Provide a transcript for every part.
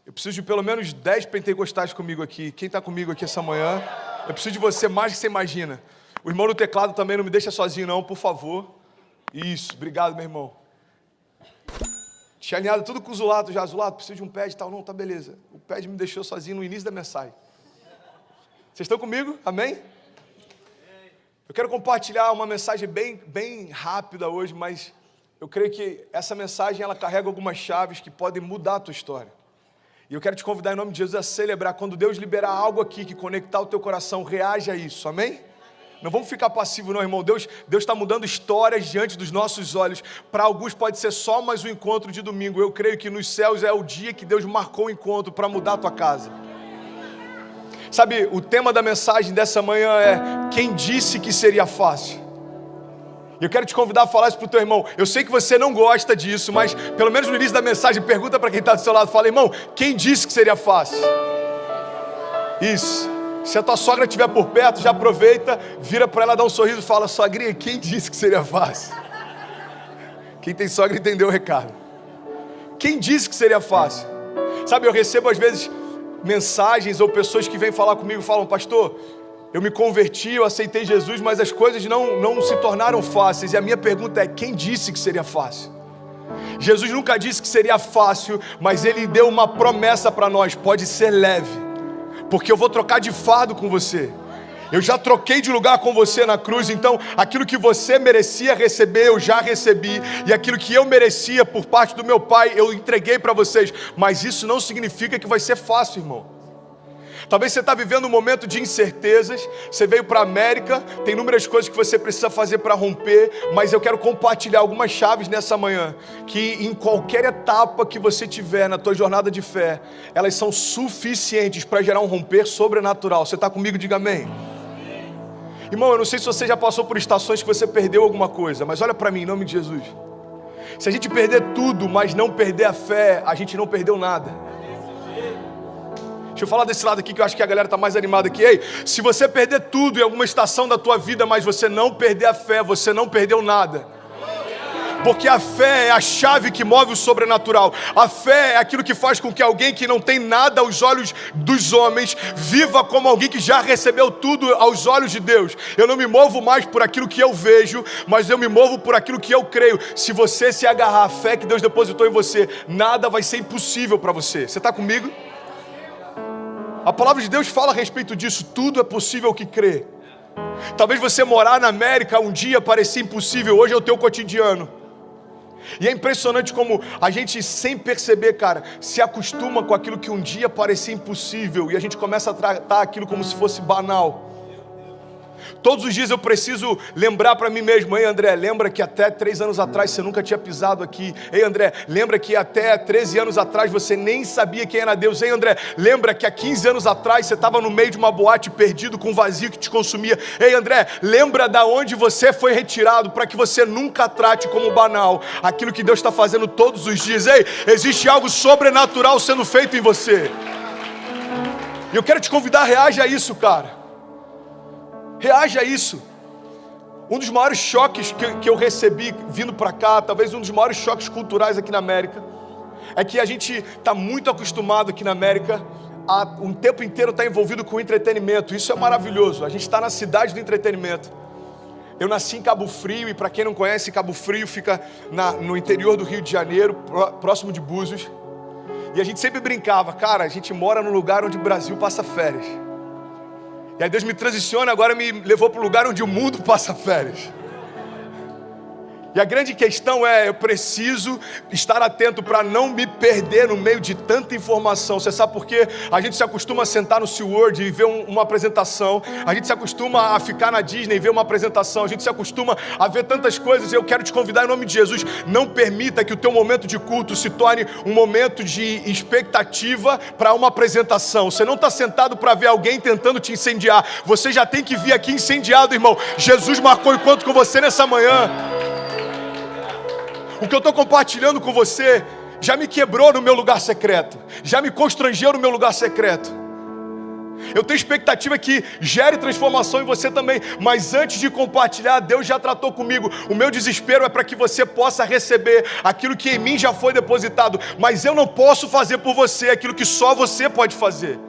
Eu preciso de pelo menos 10 pentecostais comigo aqui. Quem está comigo aqui essa manhã? Eu preciso de você mais do que você imagina. O irmão do teclado também não me deixa sozinho não, por favor. Isso, obrigado, meu irmão. Tinha alinhado tudo com o Zulato já. Zulato, preciso de um pad e tal. Não, tá beleza. O pad me deixou sozinho no início da mensagem. Vocês estão comigo? Amém? Eu quero compartilhar uma mensagem bem rápida hoje, mas eu creio que essa mensagem ela carrega algumas chaves que podem mudar a tua história. E eu quero te convidar em nome de Jesus a celebrar. Quando Deus liberar algo aqui que conectar o teu coração, reage a isso, amém? Não vamos ficar passivos não, irmão. Deus está mudando histórias diante dos nossos olhos. Para alguns pode ser só mais um encontro de domingo. Eu creio que nos céus é o dia que Deus marcou o encontro para mudar a tua casa. Sabe, o tema da mensagem dessa manhã é: quem disse que seria fácil? E eu quero te convidar a falar isso para o teu irmão. Eu sei que você não gosta disso, mas pelo menos no início da mensagem, pergunta para quem está do seu lado. Fala: irmão, quem disse que seria fácil? Isso. Se a tua sogra estiver por perto, já aproveita, vira para ela, dá um sorriso e fala: sogrinha, quem disse que seria fácil? Quem tem sogra entendeu o recado. Quem disse que seria fácil? Sabe, eu recebo às vezes mensagens ou pessoas que vêm falar comigo e falam: pastor, eu me converti, eu aceitei Jesus, mas as coisas não se tornaram fáceis. E a minha pergunta é: quem disse que seria fácil? Jesus nunca disse que seria fácil, mas Ele deu uma promessa para nós: pode ser leve, porque eu vou trocar de fardo com você. Eu já troquei de lugar com você na cruz, então aquilo que você merecia receber, eu já recebi. E aquilo que eu merecia por parte do meu Pai, eu entreguei para vocês. Mas isso não significa que vai ser fácil, irmão. Talvez você está vivendo um momento de incertezas. Você veio para a América, tem inúmeras coisas que você precisa fazer para romper. Mas eu quero compartilhar algumas chaves nessa manhã, que em qualquer etapa que você tiver na tua jornada de fé, elas são suficientes para gerar um romper sobrenatural. Você está comigo? Diga amém. Irmão, eu não sei se você já passou por estações que você perdeu alguma coisa, mas olha para mim, em nome de Jesus. Se a gente perder tudo, mas não perder a fé, a gente não perdeu nada. Deixa eu falar desse lado aqui que eu acho que a galera está mais animada aqui. Ei, se você perder tudo em alguma estação da tua vida, mas você não perder a fé, você não perdeu nada. Porque a fé é a chave que move o sobrenatural. A fé é aquilo que faz com que alguém que não tem nada aos olhos dos homens viva como alguém que já recebeu tudo aos olhos de Deus. Eu não me movo mais por aquilo que eu vejo, mas eu me movo por aquilo que eu creio. Se você se agarrar à fé que Deus depositou em você, nada vai ser impossível para você. Você está comigo? A palavra de Deus fala a respeito disso. Tudo é possível que crê. Talvez você morar na América um dia parecia impossível, hoje é o teu cotidiano. E é impressionante como a gente, sem perceber, cara, se acostuma com aquilo que um dia parecia impossível, e a gente começa a tratar aquilo como se fosse banal. Todos os dias eu preciso lembrar para mim mesmo: ei André, lembra que até 3 anos atrás você nunca tinha pisado aqui. Ei André, lembra que até 13 anos atrás você nem sabia quem era Deus. Ei André, lembra que há 15 anos atrás você estava no meio de uma boate perdido com um vazio que te consumia. Ei André, lembra da onde você foi retirado, para que você nunca trate como banal aquilo que Deus está fazendo todos os dias. Ei, existe algo sobrenatural sendo feito em você. E eu quero te convidar, reage a isso, cara. Reage a isso. Um dos maiores choques que eu recebi vindo para cá, talvez um dos maiores choques culturais aqui na América, é que a gente está muito acostumado aqui na América a um tempo inteiro estar envolvido com entretenimento. Isso é maravilhoso. A gente está na cidade do entretenimento. Eu nasci em Cabo Frio, e para quem não conhece, Cabo Frio fica no interior do Rio de Janeiro, próximo de Búzios. E a gente sempre brincava: cara, a gente mora no lugar onde o Brasil passa férias. E aí Deus me transiciona, agora me levou para o lugar onde o mundo passa férias. E a grande questão é: eu preciso estar atento para não me perder no meio de tanta informação. Você sabe por quê? A gente se acostuma a sentar no SeaWorld e ver uma apresentação. A gente se acostuma a ficar na Disney e ver uma apresentação. A gente se acostuma a ver tantas coisas. E eu quero te convidar em nome de Jesus: não permita que o teu momento de culto se torne um momento de expectativa para uma apresentação. Você não está sentado para ver alguém tentando te incendiar. Você já tem que vir aqui incendiado, irmão. Jesus marcou encontro com você nessa manhã. O que eu estou compartilhando com você já me quebrou no meu lugar secreto, já me constrangeu no meu lugar secreto. Eu tenho expectativa que gere transformação em você também. Mas antes de compartilhar, Deus já tratou comigo. O meu desespero é para que você possa receber aquilo que em mim já foi depositado. Mas eu não posso fazer por você aquilo que só você pode fazer.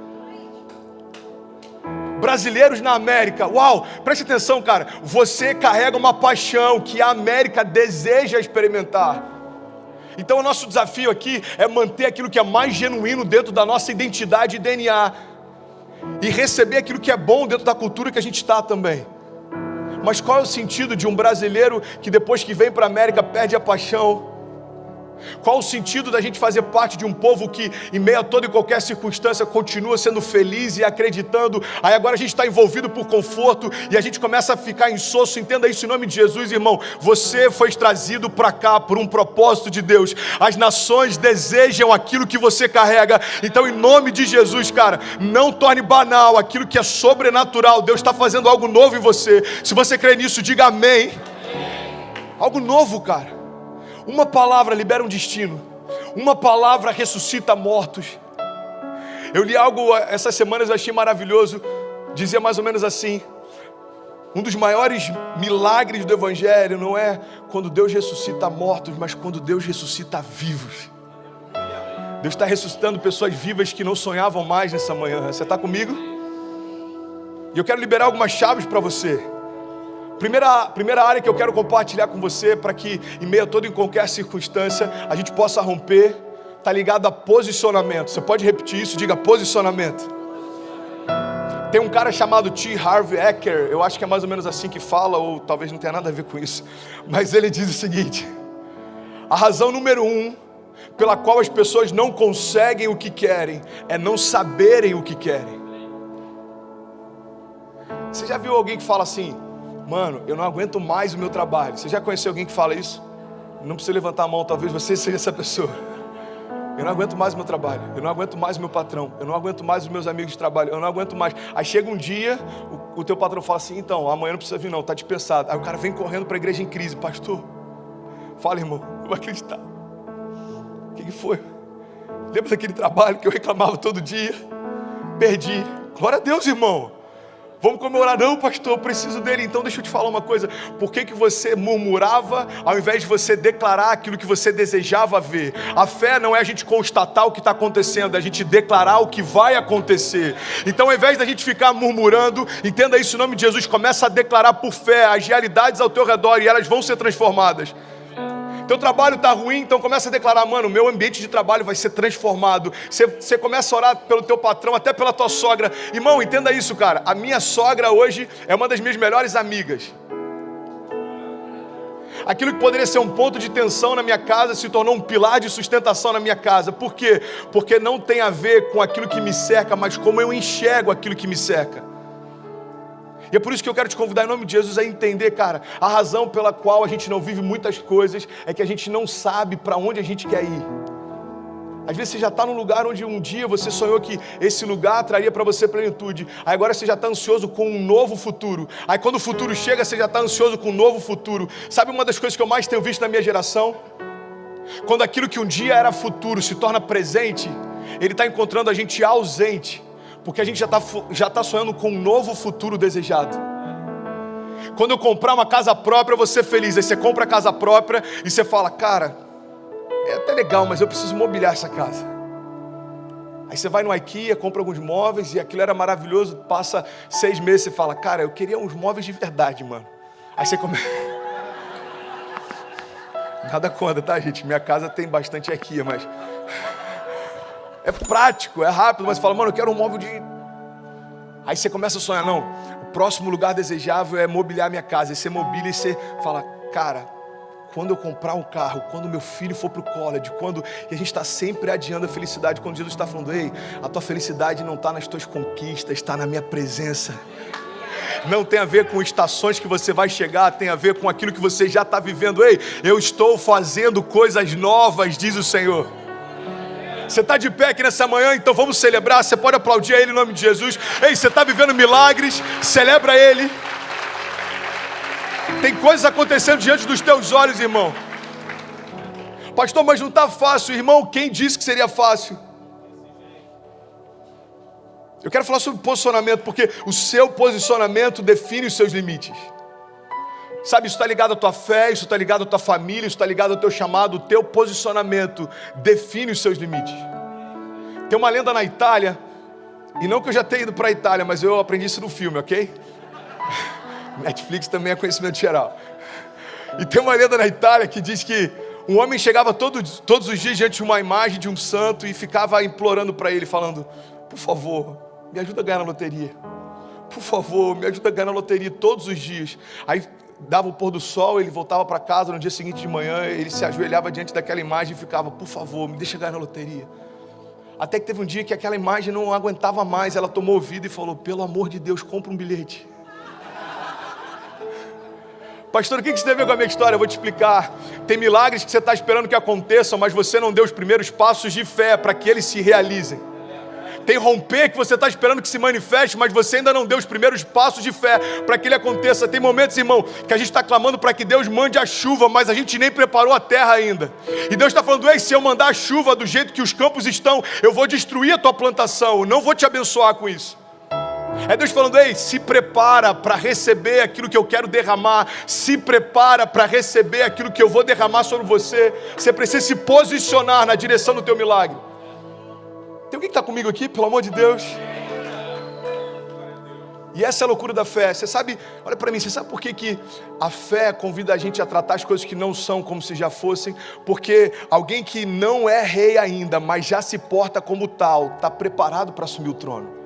Brasileiros na América, uau, preste atenção, cara. Você carrega uma paixão que a América deseja experimentar. Então o nosso desafio aqui é manter aquilo que é mais genuíno dentro da nossa identidade e DNA, e receber aquilo que é bom dentro da cultura que a gente está também. Mas qual é o sentido de um brasileiro que depois que vem para a América perde a paixão? Qual o sentido da gente fazer parte de um povo que em meio a toda e qualquer circunstância continua sendo feliz e acreditando? Aí agora a gente está envolvido por conforto e a gente começa a ficar insosso. Entenda isso em nome de Jesus, irmão. Você foi trazido para cá por um propósito de Deus. As nações desejam aquilo que você carrega. Então em nome de Jesus, cara, não torne banal aquilo que é sobrenatural. Deus está fazendo algo novo em você. Se você crê nisso, diga amém. Algo novo, cara. Uma palavra libera um destino. Uma palavra ressuscita mortos. Eu li algo essas semanas, eu achei maravilhoso. Dizia mais ou menos assim: um dos maiores milagres do Evangelho não é quando Deus ressuscita mortos, mas quando Deus ressuscita vivos. Deus está ressuscitando pessoas vivas que não sonhavam mais nessa manhã. Você está comigo? E eu quero liberar algumas chaves para você. Primeira área que eu quero compartilhar com você, para que em meio a toda e qualquer circunstância a gente possa romper, está ligado a posicionamento. Você pode repetir isso? Diga posicionamento. Tem um cara chamado T. Harv Eker, eu acho que é mais ou menos assim que fala, ou talvez não tenha nada a ver com isso, mas ele diz o seguinte: a razão número 1 pela qual as pessoas não conseguem o que querem é não saberem o que querem. Você já viu alguém que fala assim: mano, eu não aguento mais o meu trabalho? Você já conheceu alguém que fala isso? Não precisa levantar a mão, talvez você seja essa pessoa. Eu não aguento mais o meu trabalho, eu não aguento mais o meu patrão, eu não aguento mais os meus amigos de trabalho, eu não aguento mais. Aí chega um dia, o teu patrão fala assim: então, amanhã não precisa vir não, está dispensado. Aí o cara vem correndo para a igreja em crise: pastor, fala, irmão, não vou acreditar. O que foi? Lembra daquele trabalho que eu reclamava todo dia? Perdi. Glória a Deus, irmão. Vamos comemorar. Não, pastor, eu preciso dele. Então deixa eu te falar uma coisa: por que você murmurava ao invés de você declarar aquilo que você desejava ver? A fé não é a gente constatar o que está acontecendo, é a gente declarar o que vai acontecer. Então ao invés da gente ficar murmurando, entenda isso em nome de Jesus, começa a declarar por fé as realidades ao teu redor e elas vão ser transformadas. Teu trabalho está ruim, então começa a declarar: mano, meu ambiente de trabalho vai ser transformado. Você começa a orar pelo teu patrão, até pela tua sogra. Irmão, entenda isso, cara. A minha sogra hoje é uma das minhas melhores amigas. Aquilo que poderia ser um ponto de tensão na minha casa se tornou um pilar de sustentação na minha casa. Por quê? Porque não tem a ver com aquilo que me cerca, mas como eu enxergo aquilo que me cerca. E é por isso que eu quero te convidar em nome de Jesus a entender, cara, a razão pela qual a gente não vive muitas coisas é que a gente não sabe para onde a gente quer ir. Às vezes você já está num lugar onde um dia você sonhou que esse lugar traria para você plenitude. Aí agora você já está ansioso com um novo futuro. Aí quando o futuro chega, você já está ansioso com um novo futuro. Sabe uma das coisas que eu mais tenho visto na minha geração? Quando aquilo que um dia era futuro se torna presente, ele está encontrando a gente ausente. Porque a gente já está sonhando com um novo futuro desejado. Quando eu comprar uma casa própria, eu vou ser feliz. Aí você compra a casa própria e você fala: cara, é até legal, mas eu preciso mobiliar essa casa. Aí você vai no IKEA, compra alguns móveis e aquilo era maravilhoso. Passa 6 meses e você fala: cara, eu queria uns móveis de verdade, mano. Aí você começa... Nada contra, tá, gente? Minha casa tem bastante IKEA, mas... é prático, é rápido, mas você fala: mano, eu quero um móvel de... Aí você começa a sonhar: não, o próximo lugar desejável é mobiliar minha casa. E você mobília e você fala: cara, quando eu comprar um carro, quando meu filho for pro college, e a gente está sempre adiando a felicidade, quando Jesus está falando: ei, a tua felicidade não está nas tuas conquistas, está na minha presença. Não tem a ver com estações que você vai chegar, tem a ver com aquilo que você já está vivendo. Ei, eu estou fazendo coisas novas, diz o Senhor. Você está de pé aqui nessa manhã, então vamos celebrar. Você pode aplaudir a Ele em nome de Jesus. Ei, você está vivendo milagres, celebra Ele. Tem coisas acontecendo diante dos teus olhos, irmão. Pastor, mas não está fácil. Irmão, quem disse que seria fácil? Eu quero falar sobre posicionamento, porque o seu posicionamento define os seus limites. Sabe, isso está ligado à tua fé, isso está ligado à tua família, isso está ligado ao teu chamado. O teu posicionamento define os seus limites. Tem uma lenda na Itália, e não que eu já tenha ido para a Itália, mas eu aprendi isso no filme, ok? Netflix também é conhecimento geral. E tem uma lenda na Itália que diz que um homem chegava todos os dias diante de uma imagem de um santo e ficava implorando para ele, falando: por favor, me ajuda a ganhar na loteria. Por favor, me ajuda a ganhar na loteria todos os dias. Aí dava o pôr do sol, ele voltava para casa no dia seguinte de manhã, ele se ajoelhava diante daquela imagem e ficava: por favor, me deixa ganhar na loteria. Até que teve um dia que aquela imagem não aguentava mais, ela tomou ouvido e falou: pelo amor de Deus, compra um bilhete. Pastor, o que isso tem a ver com a minha história? Eu vou te explicar. Tem milagres que você está esperando que aconteçam, mas você não deu os primeiros passos de fé para que eles se realizem. Tem romper que você está esperando que se manifeste, mas você ainda não deu os primeiros passos de fé para que ele aconteça. Tem momentos, irmão, que a gente está clamando para que Deus mande a chuva, mas a gente nem preparou a terra ainda. E Deus está falando: ei, se eu mandar a chuva do jeito que os campos estão, eu vou destruir a tua plantação, eu não vou te abençoar com isso. É Deus falando: ei, se prepara para receber aquilo que eu quero derramar. Se prepara para receber aquilo que eu vou derramar sobre você. Você precisa se posicionar na direção do teu milagre. Tem alguém que está comigo aqui, pelo amor de Deus? E essa é a loucura da fé. Você sabe, olha para mim, você sabe por que a fé convida a gente a tratar as coisas que não são como se já fossem? Porque alguém que não é rei ainda, mas já se porta como tal, está preparado para assumir o trono.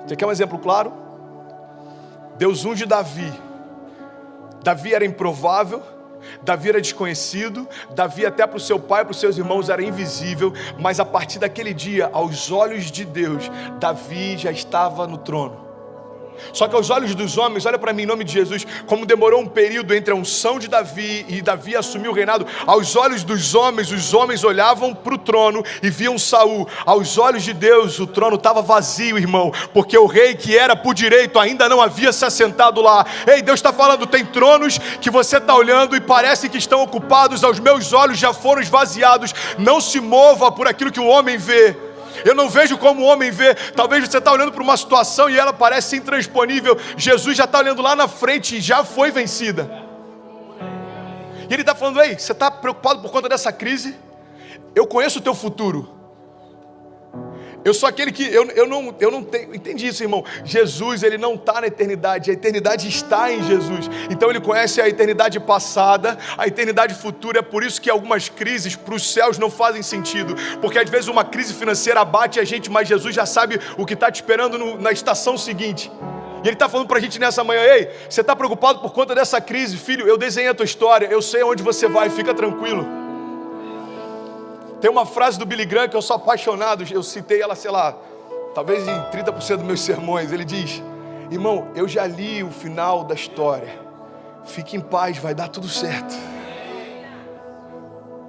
Você quer um exemplo claro? Deus unge Davi. Davi era improvável, Davi era desconhecido, Davi até para o seu pai e para os seus irmãos era invisível, mas a partir daquele dia, aos olhos de Deus, Davi já estava no trono. Só que aos olhos dos homens, olha para mim em nome de Jesus, como demorou um período entre a unção de Davi e Davi assumir o reinado. Aos olhos dos homens, os homens olhavam para o trono e viam Saul. Aos olhos de Deus, o trono estava vazio, irmão, porque o rei que era por direito ainda não havia se assentado lá. Ei, Deus está falando: tem tronos que você está olhando e parece que estão ocupados, aos meus olhos já foram esvaziados. Não se mova por aquilo que o homem vê. Eu não vejo como o homem vê. Talvez você está olhando para uma situação e ela parece intransponível. Jesus já está olhando lá na frente e já foi vencida. E ele está falando: ei, você está preocupado por conta dessa crise? Eu conheço o teu futuro. Eu sou aquele que, eu não tenho, entendi isso, irmão. Jesus, ele não está na eternidade, a eternidade está em Jesus. Então ele conhece a eternidade passada, a eternidade futura. É por isso que algumas crises para os céus não fazem sentido, porque às vezes uma crise financeira abate a gente, mas Jesus já sabe o que está te esperando na estação seguinte. E ele está falando para a gente nessa manhã: ei, você está preocupado por conta dessa crise? Filho, eu desenhei a tua história, eu sei onde você vai, fica tranquilo. Tem uma frase do Billy Graham que eu sou apaixonado, eu citei ela, sei lá, talvez em 30% dos meus sermões. Ele diz: irmão, eu já li o final da história, fique em paz, vai dar tudo certo.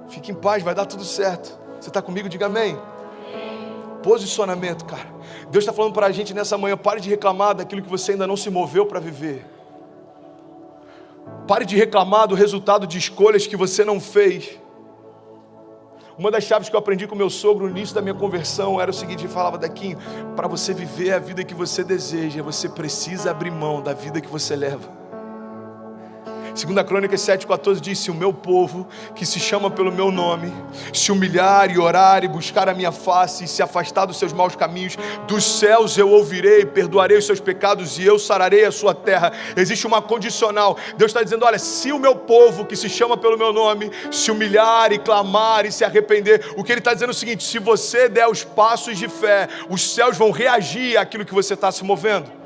Fique em paz, vai dar tudo certo. Você está comigo? Diga amém. Posicionamento, cara. Deus está falando para a gente nessa manhã: pare de reclamar daquilo que você ainda não se moveu para viver. Pare de reclamar do resultado de escolhas que você não fez. Uma das chaves que eu aprendi com meu sogro no início da minha conversão era o seguinte: ele falava: Dequinho, para você viver a vida que você deseja, você precisa abrir mão da vida que você leva. 2 Crônicas 7,14 diz: se o meu povo, que se chama pelo meu nome, se humilhar e orar e buscar a minha face e se afastar dos seus maus caminhos, dos céus eu ouvirei, perdoarei os seus pecados e eu sararei a sua terra. Existe uma condicional. Deus está dizendo: olha, se o meu povo, que se chama pelo meu nome, se humilhar e clamar e se arrepender, o que ele está dizendo é o seguinte: se você der os passos de fé, os céus vão reagir àquilo que você está se movendo.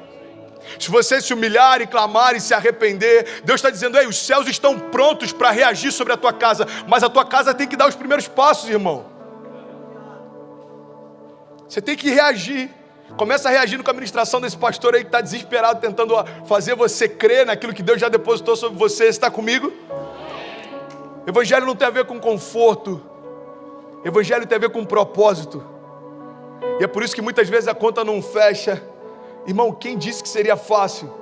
Se você se humilhar e clamar e se arrepender, Deus está dizendo: ei, os céus estão prontos para reagir sobre a tua casa, mas a tua casa tem que dar os primeiros passos, irmão. Você tem que reagir. Começa reagindo com a ministração desse pastor aí que está desesperado, tentando fazer você crer naquilo que Deus já depositou sobre você. Você está comigo? Evangelho não tem a ver com conforto. Evangelho tem a ver com propósito. E é por isso que muitas vezes a conta não fecha. Irmão, quem disse que seria fácil?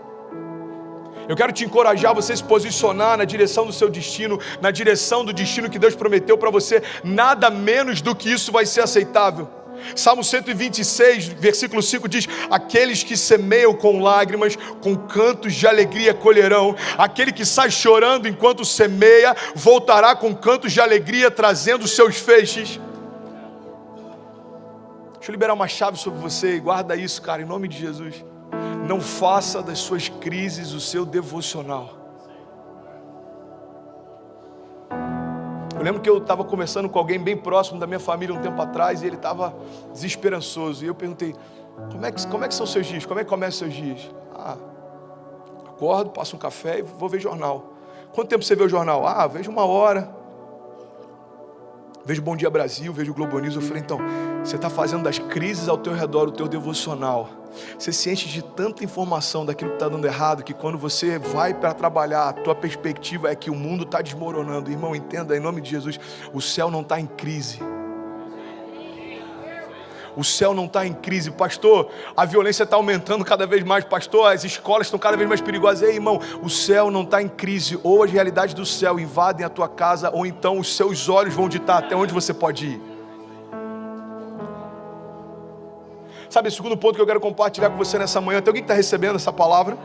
Eu quero te encorajar a você se posicionar na direção do seu destino, na direção do destino que Deus prometeu para você. Nada menos do que isso vai ser aceitável. Salmo 126, versículo 5 diz: aqueles que semeiam com lágrimas, com cantos de alegria colherão. Aquele que sai chorando enquanto semeia, voltará com cantos de alegria, trazendo seus feixes. Deixa eu liberar uma chave sobre você e guarda isso, cara, em nome de Jesus. Não faça das suas crises o seu devocional. Eu lembro que eu estava conversando com alguém bem próximo da minha família um tempo atrás, e ele estava desesperançoso, e eu perguntei: como é que são seus dias? Como é que começam seus dias? Acordo, passo um café e vou ver jornal. Quanto tempo você vê o jornal? Vejo 1 hora. Vejo Bom Dia Brasil, vejo Globo News. Eu falei: então, você está fazendo das crises ao teu redor o teu devocional. Você se enche de tanta informação daquilo que está dando errado, que quando você vai para trabalhar, a tua perspectiva é que o mundo está desmoronando. Irmão, entenda, em nome de Jesus, o céu não está em crise. O céu não está em crise. Pastor, a violência está aumentando cada vez mais. Pastor, as escolas estão cada vez mais perigosas. Ei, irmão, o céu não está em crise. Ou as realidades do céu invadem a tua casa, ou então os seus olhos vão ditar até onde você pode ir. Sabe, o segundo ponto que eu quero compartilhar com você nessa manhã, tem alguém que está recebendo essa palavra?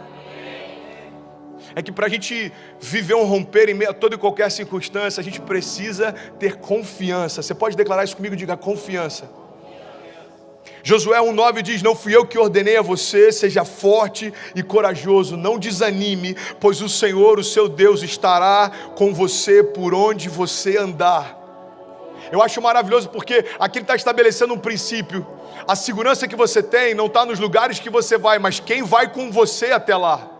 É que para a gente viver um romper em meio a toda e qualquer circunstância, a gente precisa ter confiança. Você pode declarar isso comigo? Diga: confiança. Josué 1,9 diz: não fui eu que ordenei a você, seja forte e corajoso, não desanime, pois o Senhor, o seu Deus, estará com você por onde você andar. Eu acho maravilhoso porque aqui ele está estabelecendo um princípio. A segurança que você tem não está nos lugares que você vai, mas quem vai com você até lá.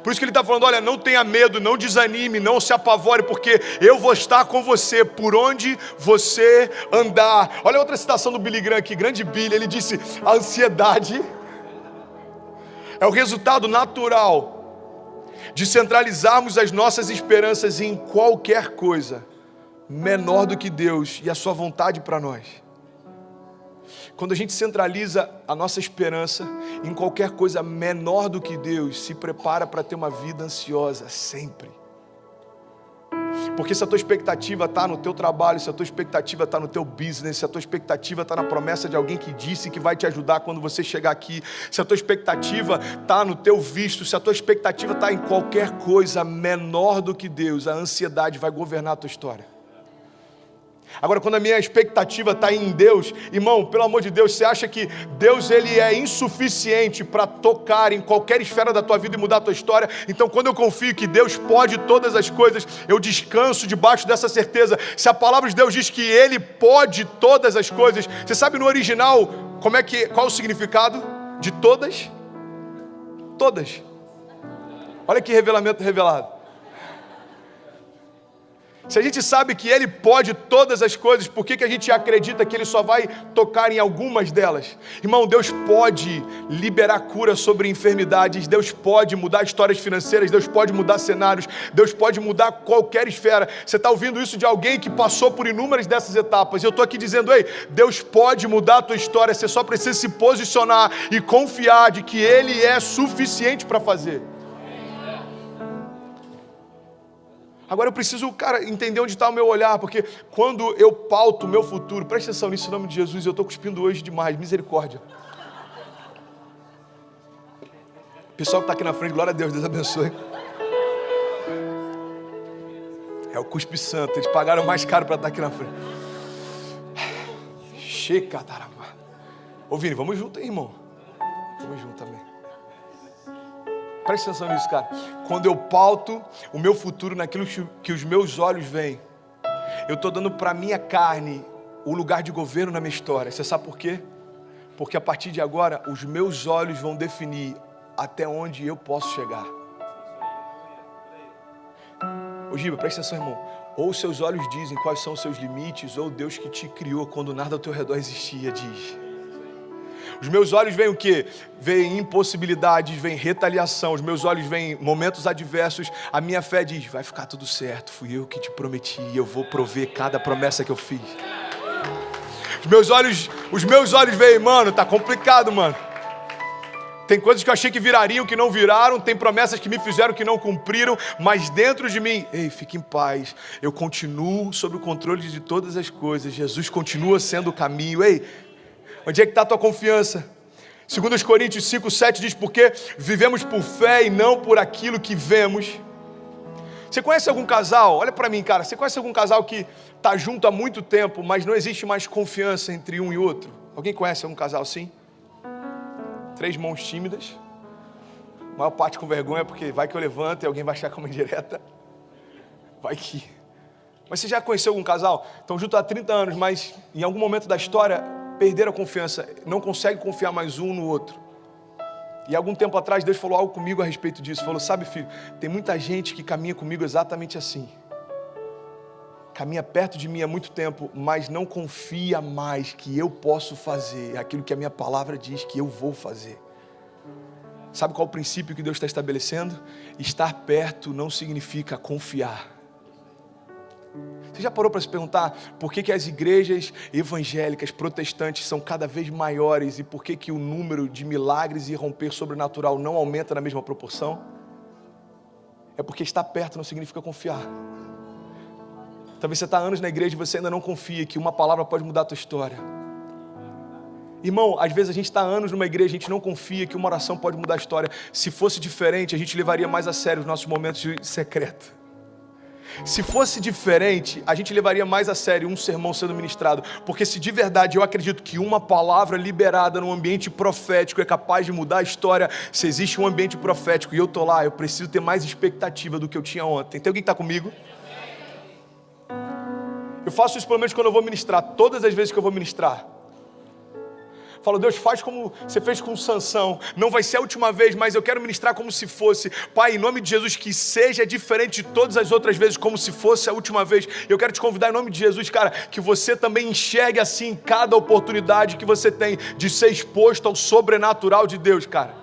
Por isso que ele está falando: olha, não tenha medo, não desanime, não se apavore, porque eu vou estar com você por onde você andar. Olha outra citação do Billy Graham aqui, grande Billy. Ele disse: a ansiedade é o resultado natural de centralizarmos as nossas esperanças em qualquer coisa menor do que Deus e a sua vontade para nós. Quando a gente centraliza a nossa esperança em qualquer coisa menor do que Deus, se prepara para ter uma vida ansiosa sempre. Porque se a tua expectativa está no teu trabalho, se a tua expectativa está no teu business, se a tua expectativa está na promessa de alguém que disse que vai te ajudar quando você chegar aqui, se a tua expectativa está no teu visto, se a tua expectativa está em qualquer coisa menor do que Deus, a ansiedade vai governar a tua história. Agora, quando a minha expectativa está em Deus, irmão, pelo amor de Deus, você acha que Deus ele é insuficiente para tocar em qualquer esfera da tua vida e mudar a tua história? Então, quando eu confio que Deus pode todas as coisas, eu descanso debaixo dessa certeza. Se a palavra de Deus diz que Ele pode todas as coisas, você sabe no original qual é o significado de todas? Todas. Olha que revelamento revelado. Se a gente sabe que Ele pode todas as coisas, por que a gente acredita que Ele só vai tocar em algumas delas? Irmão, Deus pode liberar cura sobre enfermidades, Deus pode mudar histórias financeiras, Deus pode mudar cenários, Deus pode mudar qualquer esfera. Você está ouvindo isso de alguém que passou por inúmeras dessas etapas, e eu estou aqui dizendo: ei, Deus pode mudar a tua história, você só precisa se posicionar e confiar de que Ele é suficiente para fazer. Agora eu preciso, entender onde está o meu olhar, porque quando eu pauto o meu futuro, presta atenção nisso em nome de Jesus, eu estou cuspindo hoje demais, misericórdia. Pessoal que está aqui na frente, glória a Deus, Deus abençoe. É o cuspe santo, eles pagaram mais caro para estar aqui na frente. Checa, tarama. Ô Vini, vamos junto aí, irmão. Vamos junto também. Presta atenção nisso, cara. Quando eu pauto o meu futuro naquilo que os meus olhos veem, eu estou dando para a minha carne o lugar de governo na minha história. Você sabe por quê? Porque a partir de agora, os meus olhos vão definir até onde eu posso chegar. Ô Giba, presta atenção, irmão. Ou os seus olhos dizem quais são os seus limites, ou Deus que te criou quando nada ao teu redor existia diz. Os meus olhos veem o quê? Veem impossibilidades, veem retaliação. Os meus olhos veem momentos adversos. A minha fé diz: vai ficar tudo certo. Fui eu que te prometi. Eu vou prover cada promessa que eu fiz. Os meus olhos veem: mano, tá complicado, mano. Tem coisas que eu achei que virariam, que não viraram. Tem promessas que me fizeram, que não cumpriram. Mas dentro de mim, ei, fique em paz. Eu continuo sob o controle de todas as coisas. Jesus continua sendo o caminho. Ei, Onde é que está a tua confiança? 2 Coríntios 5:7 diz, porque vivemos por fé e não por aquilo que vemos. Você conhece algum casal? Olha para mim, cara. Você conhece algum casal que está junto há muito tempo, mas não existe mais confiança entre um e outro? Alguém conhece algum casal assim? 3 mãos tímidas. A maior parte com vergonha, porque vai que eu levanto e alguém vai achar como indireta. Vai que... Mas você já conheceu algum casal? Estão juntos há 30 anos, mas em algum momento da história perderam a confiança. Não conseguem confiar mais um no outro. E algum tempo atrás Deus falou algo comigo a respeito disso. Falou, sabe filho, tem muita gente que caminha comigo exatamente assim. Caminha perto de mim há muito tempo, mas não confia mais que eu posso fazer aquilo que a minha palavra diz que eu vou fazer. Sabe qual é o princípio que Deus está estabelecendo? Estar perto não significa confiar. Você já parou para se perguntar por que as igrejas evangélicas, protestantes são cada vez maiores e por que o número de milagres e romper sobrenatural não aumenta na mesma proporção? É porque estar perto não significa confiar. Talvez você está há anos na igreja e você ainda não confia que uma palavra pode mudar a tua história. Irmão, às vezes a gente está há anos numa igreja, a gente não confia que uma oração pode mudar a história. Se fosse diferente, a gente levaria mais a sério os nossos momentos de secreto. Se fosse diferente, a gente levaria mais a sério um sermão sendo ministrado. Porque se de verdade eu acredito que uma palavra liberada num ambiente profético é capaz de mudar a história, se existe um ambiente profético e eu estou lá, eu preciso ter mais expectativa do que eu tinha ontem. Tem alguém que está comigo? Eu faço isso pelo menos quando eu vou ministrar, todas as vezes que eu vou ministrar. Falo, Deus, faz como você fez com Sansão. Não vai ser a última vez, mas eu quero ministrar como se fosse. Pai, em nome de Jesus, que seja diferente de todas as outras vezes, como se fosse a última vez. Eu quero te convidar em nome de Jesus, cara, que você também enxergue assim cada oportunidade que você tem de ser exposto ao sobrenatural de Deus, cara.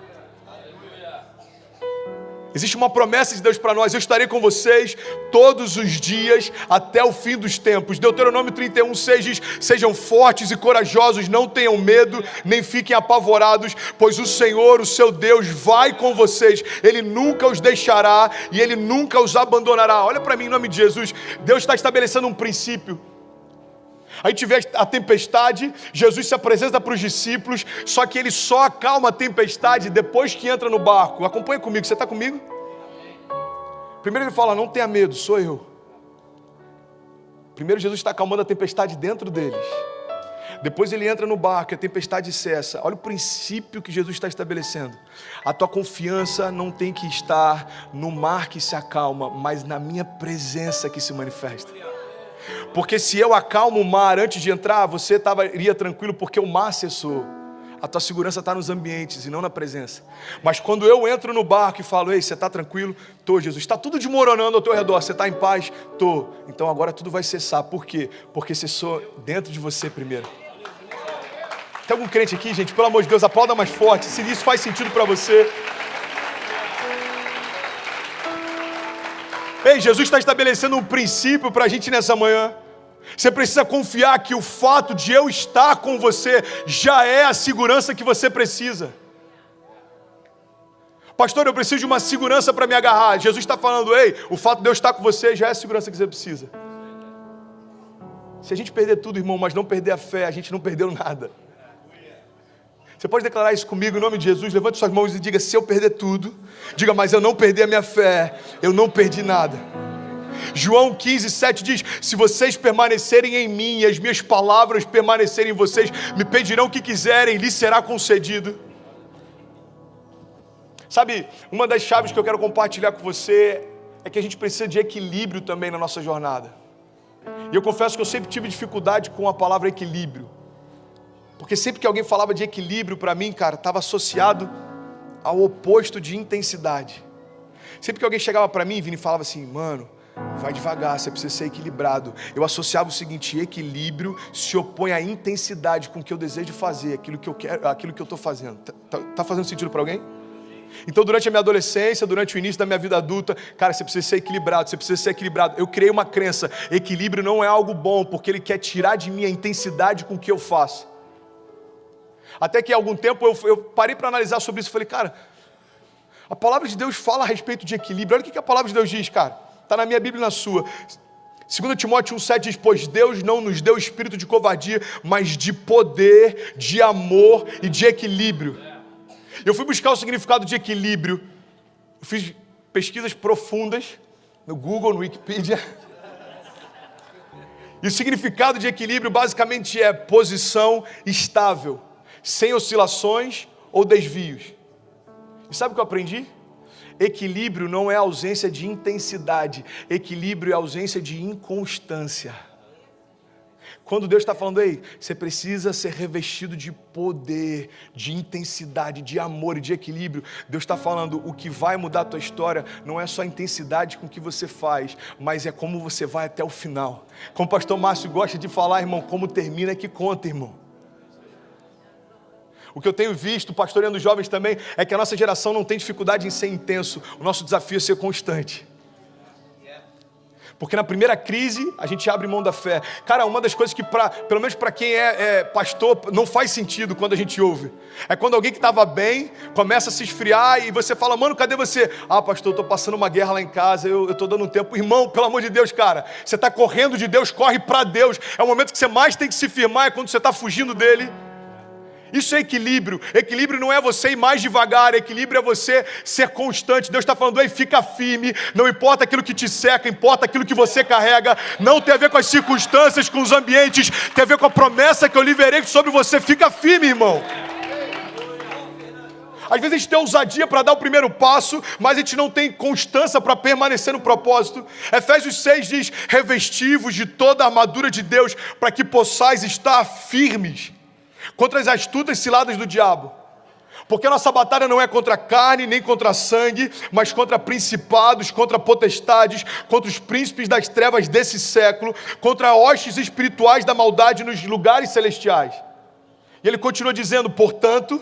Existe uma promessa de Deus para nós, eu estarei com vocês todos os dias até o fim dos tempos. Deuteronômio 31:6 diz, sejam fortes e corajosos, não tenham medo, nem fiquem apavorados, pois o Senhor, o seu Deus, vai com vocês. Ele nunca os deixará e Ele nunca os abandonará. Olha para mim em nome de Jesus, Deus está estabelecendo um princípio. A gente vê a tempestade, Jesus se apresenta para os discípulos, só que ele só acalma a tempestade depois que entra no barco. Acompanha comigo, você está comigo? Primeiro ele fala, não tenha medo, sou eu. Primeiro Jesus está acalmando a tempestade dentro deles. Depois ele entra no barco, a tempestade cessa. Olha o princípio que Jesus está estabelecendo. A tua confiança não tem que estar no mar que se acalma, mas na minha presença que se manifesta. Porque se eu acalmo o mar antes de entrar, você iria tranquilo porque o mar cessou. A tua segurança está nos ambientes e não na presença. Mas quando eu entro no barco e falo, ei, você está tranquilo? Tô, Jesus. Está tudo desmoronando ao teu redor, você está em paz? Tô. Então agora tudo vai cessar. Por quê? Porque cessou dentro de você primeiro. Tem algum crente aqui, gente? Pelo amor de Deus, aplauda mais forte. Se isso faz sentido para você. Ei, Jesus está estabelecendo um princípio para a gente nessa manhã. Você precisa confiar que o fato de eu estar com você já é a segurança que você precisa. Pastor, eu preciso de uma segurança para me agarrar. Jesus está falando, ei, o fato de eu estar com você já é a segurança que você precisa. Se a gente perder tudo, irmão, mas não perder a fé, a gente não perdeu nada. Você pode declarar isso comigo em nome de Jesus? Levante suas mãos e diga, se eu perder tudo, diga, mas eu não perdi a minha fé, eu não perdi nada. João 15:7 diz, se vocês permanecerem em mim e as minhas palavras permanecerem em vocês, me pedirão o que quiserem, lhes será concedido. Sabe, uma das chaves que eu quero compartilhar com você é que a gente precisa de equilíbrio também na nossa jornada. E eu confesso que eu sempre tive dificuldade com a palavra equilíbrio. Porque sempre que alguém falava de equilíbrio para mim, cara, estava associado ao oposto de intensidade. Sempre que alguém chegava para mim, Vini, e falava assim, mano, vai devagar, você precisa ser equilibrado. Eu associava o seguinte, equilíbrio se opõe à intensidade com que eu desejo fazer, aquilo que eu quero, aquilo que eu estou fazendo. Tá fazendo sentido para alguém? Então durante a minha adolescência, durante o início da minha vida adulta, cara, você precisa ser equilibrado, você precisa ser equilibrado. Eu criei uma crença, equilíbrio não é algo bom, porque ele quer tirar de mim a intensidade com que eu faço. Até que há algum tempo eu parei para analisar sobre isso e falei, cara, a palavra de Deus fala a respeito de equilíbrio. Olha o que a palavra de Deus diz, cara. Está na minha Bíblia e na sua. 2 Timóteo 1,7 diz, pois Deus não nos deu espírito de covardia, mas de poder, de amor e de equilíbrio. Eu fui buscar o significado de equilíbrio. Eu fiz pesquisas profundas no Google, no Wikipedia. E o significado de equilíbrio basicamente é posição estável, sem oscilações ou desvios. E sabe o que eu aprendi? Equilíbrio não é ausência de intensidade, equilíbrio é ausência de inconstância. Quando Deus está falando, ei, você precisa ser revestido de poder, de intensidade, de amor e de equilíbrio. Deus está falando, o que vai mudar a tua história não é só a intensidade com que você faz, mas é como você vai até o final. Como o pastor Márcio gosta de falar, irmão, como termina é que conta, irmão. O que eu tenho visto, pastoreando os jovens também, é que a nossa geração não tem dificuldade em ser intenso. O nosso desafio é ser constante. Porque na primeira crise, a gente abre mão da fé. Cara, uma das coisas que, pelo menos para quem é pastor, não faz sentido quando a gente ouve. É quando alguém que estava bem, começa a se esfriar e você fala, mano, cadê você? Ah, pastor, eu estou passando uma guerra lá em casa, eu estou dando um tempo. Irmão, pelo amor de Deus, cara, você está correndo de Deus, corre para Deus. É o momento que você mais tem que se firmar, é quando você está fugindo dele. Isso é equilíbrio. Equilíbrio não é você ir mais devagar, equilíbrio é você ser constante. Deus está falando, ei, fica firme, não importa aquilo que te seca, importa aquilo que você carrega. Não tem a ver com as circunstâncias, com os ambientes, tem a ver com a promessa que eu liberei sobre você. Fica firme, irmão. Às vezes a gente tem ousadia para dar o primeiro passo, mas a gente não tem constância para permanecer no propósito. Efésios 6 diz, revestivos de toda a armadura de Deus, para que possais estar firmes contra as astutas ciladas do diabo. Porque a nossa batalha não é contra a carne, nem contra sangue, mas contra principados, contra potestades, contra os príncipes das trevas desse século, contra hostes espirituais da maldade nos lugares celestiais. E ele continua dizendo, portanto,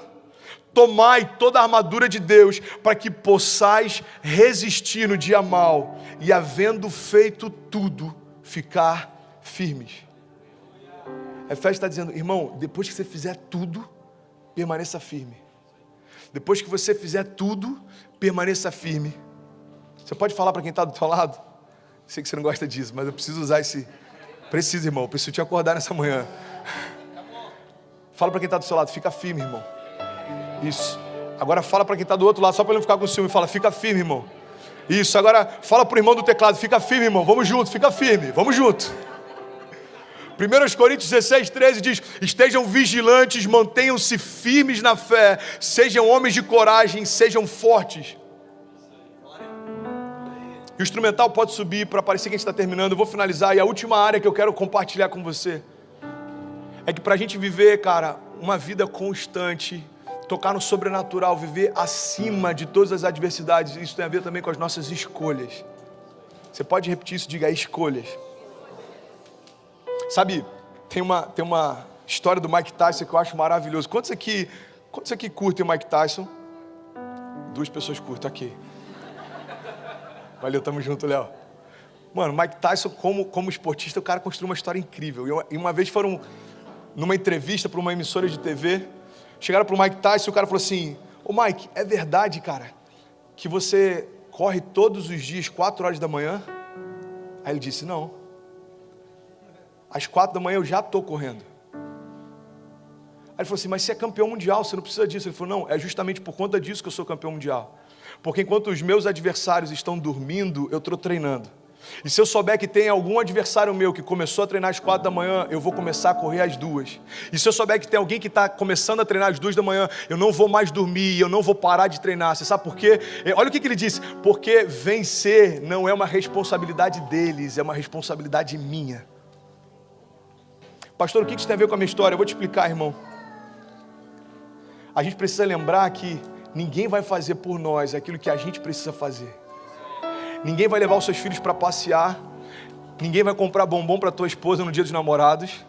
tomai toda a armadura de Deus, para que possais resistir no dia mau, e havendo feito tudo, ficar firmes. Efésios está dizendo, irmão, depois que você fizer tudo, permaneça firme. Depois que você fizer tudo, permaneça firme. Você pode falar para quem está do teu lado? Sei que você não gosta disso, mas eu preciso usar esse... Preciso, irmão, eu preciso te acordar nessa manhã. Fala para quem está do seu lado, fica firme, irmão. Isso. Agora fala para quem está do outro lado, só para ele não ficar com ciúme. Fala, fica firme, irmão. Isso. Agora fala para o irmão do teclado, fica firme, irmão. Vamos junto, fica firme, vamos junto. 1 Coríntios 16, 13 diz, estejam vigilantes, mantenham-se firmes na fé, sejam homens de coragem, sejam fortes. E o instrumental pode subir para parecer que a gente está terminando, eu vou finalizar, e a última área que eu quero compartilhar com você, é que para a gente viver, cara, uma vida constante, tocar no sobrenatural, viver acima de todas as adversidades, isso tem a ver também com as nossas escolhas. Você pode repetir isso, diga escolhas. Sabe, tem uma história do Mike Tyson que eu acho maravilhoso. Quantos aqui curtem o Mike Tyson? 2 pessoas curtem, aqui. Valeu, tamo junto, Léo. Mano, Mike Tyson, como esportista, o cara construiu uma história incrível. E uma vez foram numa entrevista para uma emissora de TV, chegaram para o Mike Tyson e o cara falou assim, ô Mike, é verdade, cara, que você corre todos os dias 4 horas da manhã? Aí ele disse, não. Às 4 da manhã eu já estou correndo. Aí ele falou assim, mas você é campeão mundial, você não precisa disso. Ele falou, não, é justamente por conta disso que eu sou campeão mundial. Porque enquanto os meus adversários estão dormindo, eu estou treinando. E se eu souber que tem algum adversário meu que começou a treinar às 4 da manhã, eu vou começar a correr às 2. E se eu souber que tem alguém que está começando a treinar às 2 da manhã, eu não vou mais dormir, eu não vou parar de treinar. Você sabe por quê? Olha o que ele disse. Porque vencer não é uma responsabilidade deles, é uma responsabilidade minha. Pastor, o que isso tem a ver com a minha história? Eu vou te explicar, irmão. A gente precisa lembrar que ninguém vai fazer por nós aquilo que a gente precisa fazer. Ninguém vai levar os seus filhos para passear. Ninguém vai comprar bombom para tua esposa no dia dos namorados.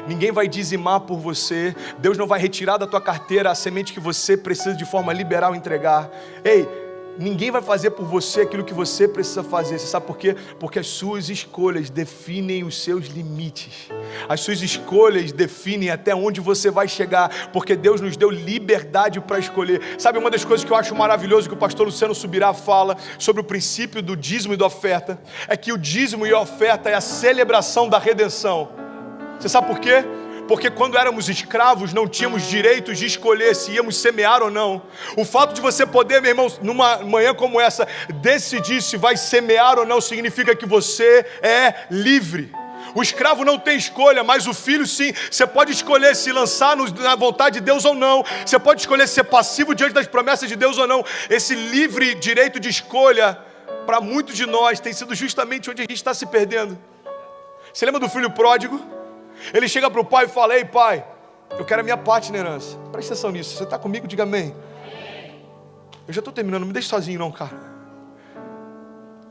Ninguém vai dizimar por você. Deus não vai retirar da tua carteira a semente que você precisa de forma liberal entregar. Ei, Ninguém vai fazer por você aquilo que você precisa fazer. Você sabe por quê? Porque as suas escolhas definem os seus limites. As suas escolhas definem até onde você vai chegar. Porque Deus nos deu liberdade para escolher. Sabe, uma das coisas que eu acho maravilhoso que o pastor Luciano Subirá fala sobre o princípio do dízimo e da oferta, é que o dízimo e a oferta é a celebração da redenção. Você sabe por quê? Porque quando éramos escravos, não tínhamos direito de escolher se íamos semear ou não. O fato de você poder, meu irmão, numa manhã como essa, decidir se vai semear ou não, significa que você é livre. O escravo não tem escolha, mas o filho sim. Você pode escolher se lançar na vontade de Deus ou não. Você pode escolher ser passivo diante das promessas de Deus ou não. Esse livre direito de escolha, para muitos de nós, tem sido justamente onde a gente está se perdendo. Você lembra do filho pródigo? Ele chega para o pai e fala: ei pai, eu quero a minha parte na herança. Presta atenção nisso, você está comigo? Diga amém. Eu já estou terminando, não me deixe sozinho não, cara.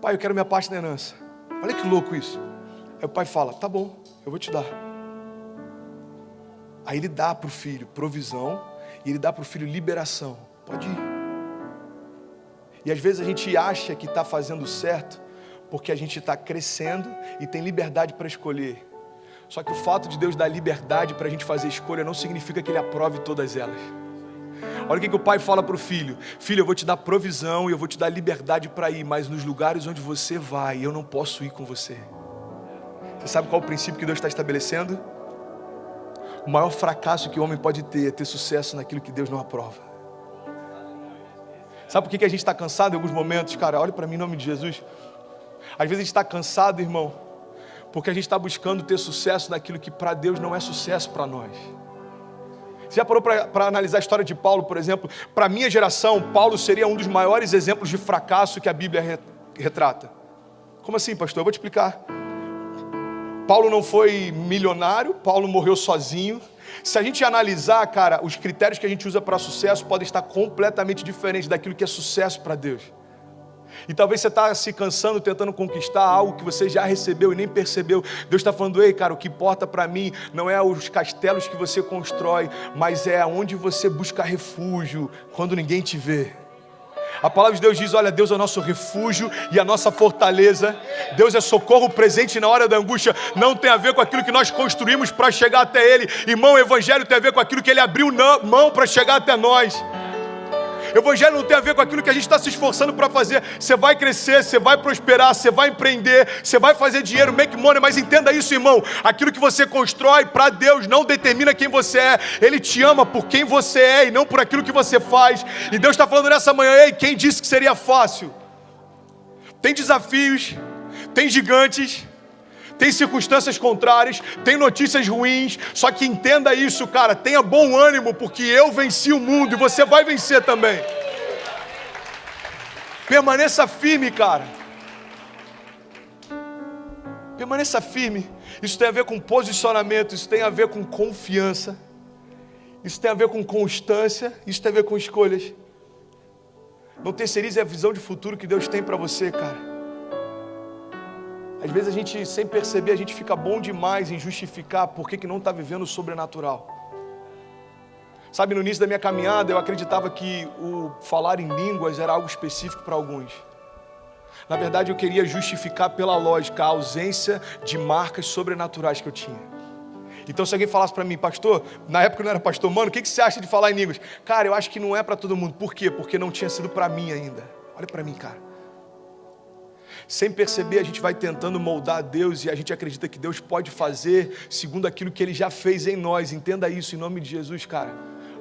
Pai, eu quero a minha parte na herança. Olha que louco isso. Aí o pai fala: tá bom, eu vou te dar. Aí ele dá para o filho provisão e ele dá para o filho liberação. Pode ir. E às vezes a gente acha que está fazendo certo porque a gente está crescendo e tem liberdade para escolher. Só que o fato de Deus dar liberdade para a gente fazer escolha não significa que Ele aprove todas elas. Olha o que o pai fala para o filho: filho, eu vou te dar provisão e eu vou te dar liberdade para ir, mas nos lugares onde você vai, eu não posso ir com você. Você sabe qual é o princípio que Deus está estabelecendo? O maior fracasso que o homem pode ter é ter sucesso naquilo que Deus não aprova. Sabe por que a gente está cansado em alguns momentos? Cara, olha para mim em nome de Jesus. Às vezes a gente está cansado, irmão, porque a gente está buscando ter sucesso naquilo que para Deus não é sucesso para nós. Você já parou para analisar a história de Paulo, por exemplo? Para a minha geração, Paulo seria um dos maiores exemplos de fracasso que a Bíblia retrata. Como assim, pastor? Eu vou te explicar. Paulo não foi milionário, Paulo morreu sozinho. Se a gente analisar, cara, os critérios que a gente usa para sucesso podem estar completamente diferentes daquilo que é sucesso para Deus. E talvez você está se cansando, tentando conquistar algo que você já recebeu e nem percebeu. Deus está falando: ei cara, o que importa para mim não é os castelos que você constrói, mas é onde você busca refúgio quando ninguém te vê. A palavra de Deus diz: olha, Deus é o nosso refúgio e a nossa fortaleza. Deus é socorro presente na hora da angústia. Não tem a ver com aquilo que nós construímos para chegar até Ele. Irmão, o Evangelho tem a ver com aquilo que Ele abriu mão para chegar até nós. Evangelho não tem a ver com aquilo que a gente está se esforçando para fazer. Você vai crescer, você vai prosperar, você vai empreender, você vai fazer dinheiro, make money, mas entenda isso, irmão: aquilo que você constrói para Deus não determina quem você é. Ele te ama por quem você é e não por aquilo que você faz. E Deus está falando nessa manhã: ei, quem disse que seria fácil? Tem desafios, tem gigantes, tem circunstâncias contrárias, tem notícias ruins, só que entenda isso, cara, tenha bom ânimo, porque eu venci o mundo e você vai vencer também. Permaneça firme, cara. Permaneça firme. Isso tem a ver com posicionamento, isso tem a ver com confiança, isso tem a ver com constância, isso tem a ver com escolhas. Não terceirize a visão de futuro que Deus tem para você, cara. Às vezes a gente, sem perceber, a gente fica bom demais em justificar por que não está vivendo o sobrenatural. Sabe, no início da minha caminhada, eu acreditava que o falar em línguas era algo específico para alguns. Na verdade, eu queria justificar pela lógica a ausência de marcas sobrenaturais que eu tinha. Então, se alguém falasse para mim: pastor, na época eu não era pastor, mano, o que você acha de falar em línguas? Cara, eu acho que não é para todo mundo. Por quê? Porque não tinha sido para mim ainda. Olha para mim, cara. Sem perceber, a gente vai tentando moldar Deus e a gente acredita que Deus pode fazer segundo aquilo que Ele já fez em nós. Entenda isso em nome de Jesus, cara.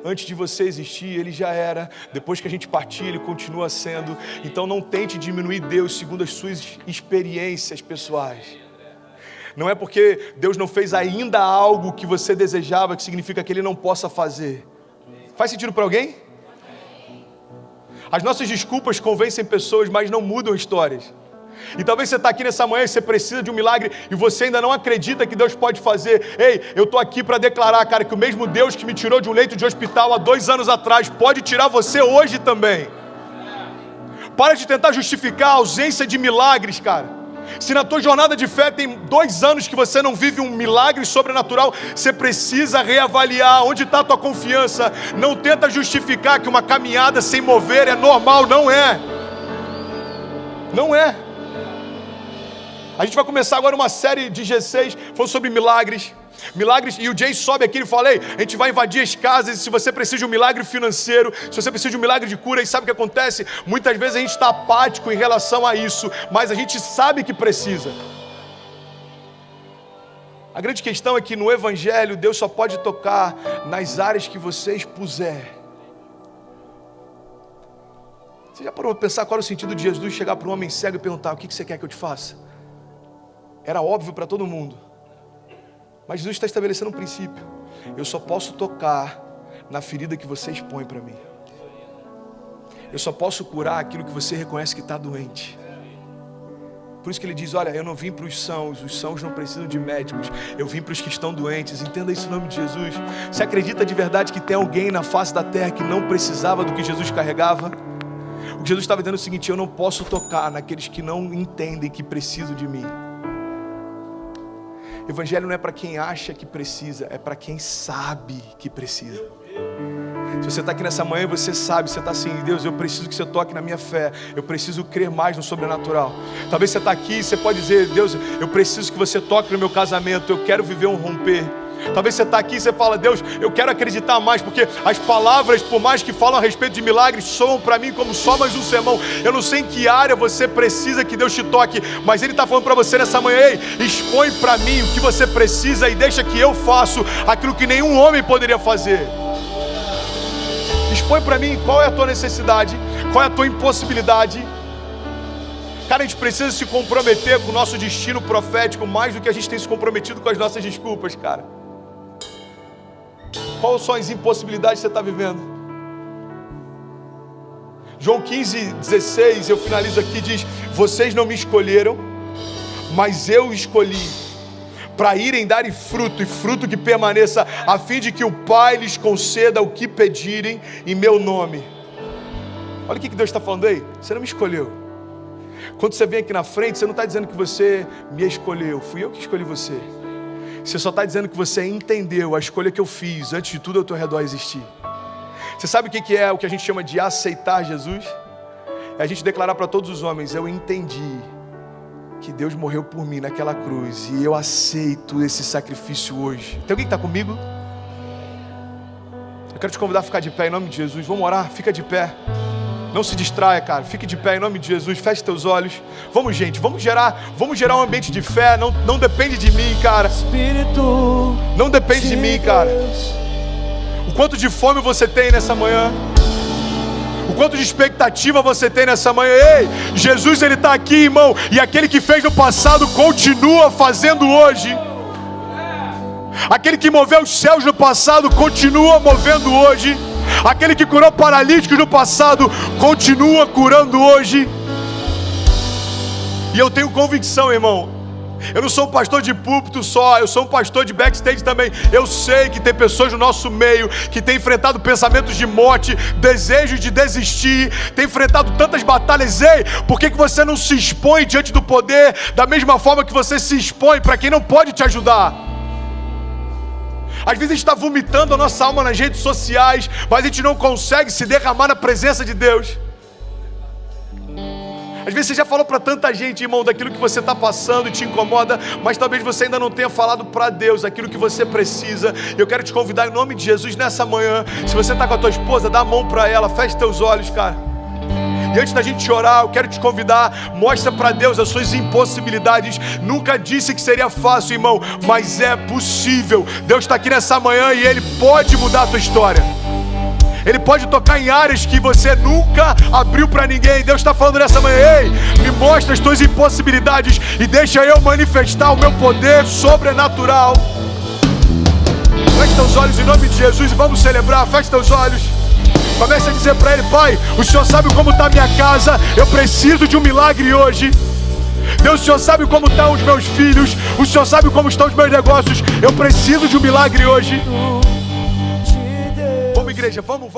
Antes de você existir, Ele já era. Depois que a gente partir, Ele continua sendo. Então não tente diminuir Deus segundo as suas experiências pessoais. Não é porque Deus não fez ainda algo que você desejava que significa que Ele não possa fazer. Faz sentido para alguém? As nossas desculpas convencem pessoas, mas não mudam histórias. E talvez você está aqui nessa manhã e você precisa de um milagre e você ainda não acredita que Deus pode fazer. Ei, eu estou aqui para declarar, cara, que o mesmo Deus que me tirou de um leito de hospital há 2 anos atrás pode tirar você hoje também. Para de tentar justificar a ausência de milagres, cara. Se na tua jornada de fé tem 2 anos que você não vive um milagre sobrenatural, você precisa reavaliar onde está a tua confiança. Não tenta justificar que uma caminhada sem mover é normal, não é. Não é. A gente vai começar agora uma série de G6 falando sobre milagres. Milagres, e o Jay sobe aqui e fala: ei, a gente vai invadir as casas. E se você precisa de um milagre financeiro, se você precisa de um milagre de cura, e sabe o que acontece? Muitas vezes a gente está apático em relação a isso, mas a gente sabe que precisa. A grande questão é que no Evangelho Deus só pode tocar nas áreas que você expuser. Você já parou para pensar qual era o sentido de Jesus chegar para um homem cego e perguntar: o que você quer que eu te faça? Era óbvio para todo mundo. Mas Jesus está estabelecendo um princípio: eu só posso tocar na ferida que você expõe para mim. Eu só posso curar aquilo que você reconhece que está doente. Por isso que ele diz: olha, eu não vim para os sãos não precisam de médicos, eu vim para os que estão doentes. Entenda isso em nome de Jesus. Você acredita de verdade que tem alguém na face da terra que não precisava do que Jesus carregava? O que Jesus estava dizendo é o seguinte: eu não posso tocar naqueles que não entendem que precisam de mim. Evangelho não é para quem acha que precisa, é para quem sabe que precisa. Se você está aqui nessa manhã e você sabe, você está assim: Deus, eu preciso que você toque na minha fé, eu preciso crer mais no sobrenatural. Talvez você está aqui e você pode dizer: Deus, eu preciso que você toque no meu casamento, eu quero viver um romper. Talvez você está aqui e você fala: Deus, eu quero acreditar mais, porque as palavras, por mais que falam a respeito de milagres, soam para mim como só mais um sermão. Eu não sei em que área você precisa que Deus te toque, mas Ele está falando para você nessa manhã: ei, expõe para mim o que você precisa e deixa que eu faço aquilo que nenhum homem poderia fazer. Expõe para mim qual é a tua necessidade, qual é a tua impossibilidade. Cara, a gente precisa se comprometer com o nosso destino profético mais do que a gente tem se comprometido com as nossas desculpas, cara. Quais são as impossibilidades que você está vivendo? João 15:16, eu finalizo aqui, diz: vocês não me escolheram, mas eu escolhi, para irem darem fruto, e fruto que permaneça, a fim de que o Pai lhes conceda o que pedirem em meu nome. Olha o que Deus está falando aí. Você não me escolheu. Quando você vem aqui na frente, você não está dizendo que você me escolheu, fui eu que escolhi você. Você só está dizendo que você entendeu a escolha que eu fiz antes de tudo ao teu redor existir. Você sabe o que é o que a gente chama de aceitar Jesus? É a gente declarar para todos os homens: eu entendi que Deus morreu por mim naquela cruz e eu aceito esse sacrifício hoje. Tem alguém que está comigo? Eu quero te convidar a ficar de pé em nome de Jesus. Vamos orar? Fica de pé. Não se distraia, cara. Fique de pé em nome de Jesus. Feche teus olhos. Vamos, gente. Vamos gerar um ambiente de fé. Não depende de mim, cara. Espírito, não depende de mim, cara. O quanto de fome você tem nessa manhã? O quanto de expectativa você tem nessa manhã? Ei, Jesus, Ele está aqui, irmão. E aquele que fez no passado continua fazendo hoje. Aquele que moveu os céus no passado continua movendo hoje. Aquele que curou paralíticos no passado continua curando hoje. E eu tenho convicção, irmão, eu não sou um pastor de púlpito só, eu sou um pastor de backstage também. Eu sei que tem pessoas no nosso meio que têm enfrentado pensamentos de morte, desejos de desistir, têm enfrentado tantas batalhas. Ei, por que você não se expõe diante do poder da mesma forma que você se expõe para quem não pode te ajudar? Às vezes a gente está vomitando a nossa alma nas redes sociais, mas a gente não consegue se derramar na presença de Deus. Às vezes você já falou para tanta gente, irmão, daquilo que você está passando e te incomoda, mas talvez você ainda não tenha falado para Deus aquilo que você precisa. Eu quero te convidar em nome de Jesus nessa manhã. Se você está com a tua esposa, dá a mão para ela, feche teus olhos, cara. E antes da gente orar, eu quero te convidar, mostra para Deus as suas impossibilidades. Nunca disse que seria fácil, irmão, mas é possível. Deus está aqui nessa manhã e Ele pode mudar a tua história. Ele pode tocar em áreas que você nunca abriu para ninguém. Deus está falando nessa manhã: ei, me mostra as tuas impossibilidades e deixa eu manifestar o meu poder sobrenatural. Feche teus olhos em nome de Jesus e vamos celebrar. Feche teus olhos. Comece a dizer para Ele: Pai, o Senhor sabe como está a minha casa, eu preciso de um milagre hoje. Deus, o Senhor sabe como estão os meus filhos, o Senhor sabe como estão os meus negócios, eu preciso de um milagre hoje. Vamos, igreja, vamos.